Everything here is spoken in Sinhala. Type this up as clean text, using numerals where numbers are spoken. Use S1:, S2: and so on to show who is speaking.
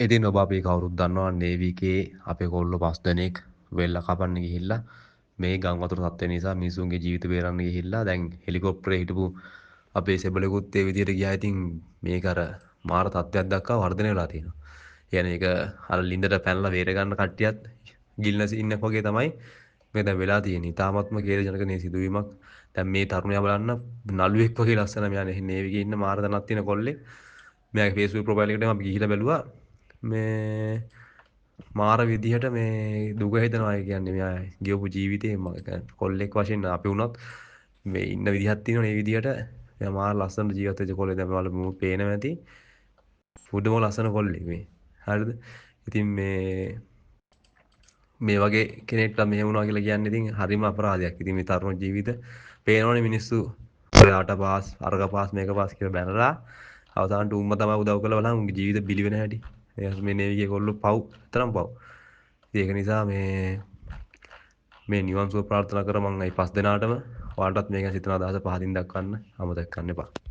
S1: ඉතින් ඔබ අපි කවුරුත් දන්නවා නේවි එකේ අපේ කොල්ලෝ 5 දෙනෙක් වෙල්ල කපන්න ගිහිල්ලා මේ ගම් වතුර තත්ත්වය නිසා මිනිසුන්ගේ ජීවිත බේරන්න ගිහිල්ලා දැන් හෙලිකොප්ටරේ හිටපු අපේ සෙබළෙකුත් ඒ විදිහට ගියා. ඉතින් මේක අර මාර තත්ත්වයක් දක්වා වර්ධනය වෙලා තියෙනවා. කියන්නේ ඒක අර ලින්දට පැනලා වේර ගන්න කට්ටියත් ගිල්න සීන් එකක් වගේ තමයි මේ දැන් වෙලා තියෙන්නේ. ඊටාත්ම කේලජනක මේ සිදුවීමක්. දැන් මේ තරුණයා බලන්න නළුවෙක් වගේ ලස්සන මෙයා නේවිගේ ඉන්න මාර දණක් තියෙන කොල්ලෙක්. මෙයාගේ Facebook ප්‍රොෆයිල් එකට අපි ගිහිල්ලා බැලුවා. මේ මාර විදිහට මේ දුක හිතනවා. ඒ කියන්නේ මෙයා ගෙවපු ජීවිතේ කොල්ලෙක් වශයෙන් අපි වුණත් මේ ඉන්න විදිහක් තියෙනවා. මේ විදිහට මෙයා මාර ලස්සන ජීවත් වෙච්ච කොල්ලෙක්. දැන් මම පේනවා ඇති. පුදුම ලස්සන කොල්ලෙක් මේ. හරිද? ඉතින් මේ වගේ කෙනෙක්ට මෙහෙම වුණා කියලා කියන්නේ ඉතින් හරිම අපරාධයක්. ඉතින් මේ තරුණ ජීවිත පේනවනේ මිනිස්සු ඔයාට පාස් අර්ග පාස් මේක පාස් කියලා බැනලා අවසානට උම්ම තමයි උදව් කරලා බලන්න උන්ගේ ජීවිත බිලි වෙන හැටි. මේ නේවිගේ කොල්ලෝ පව් තරම් පව්. ඉතින් ඒක නිසා මේ නිවන් සුව ප්‍රාර්ථනා කර මම මේ 5 දෙනාටම ඔයාලටත් මේක සිතන අදහස පහදින් දක්වන්න අමතක කරන්න එපා.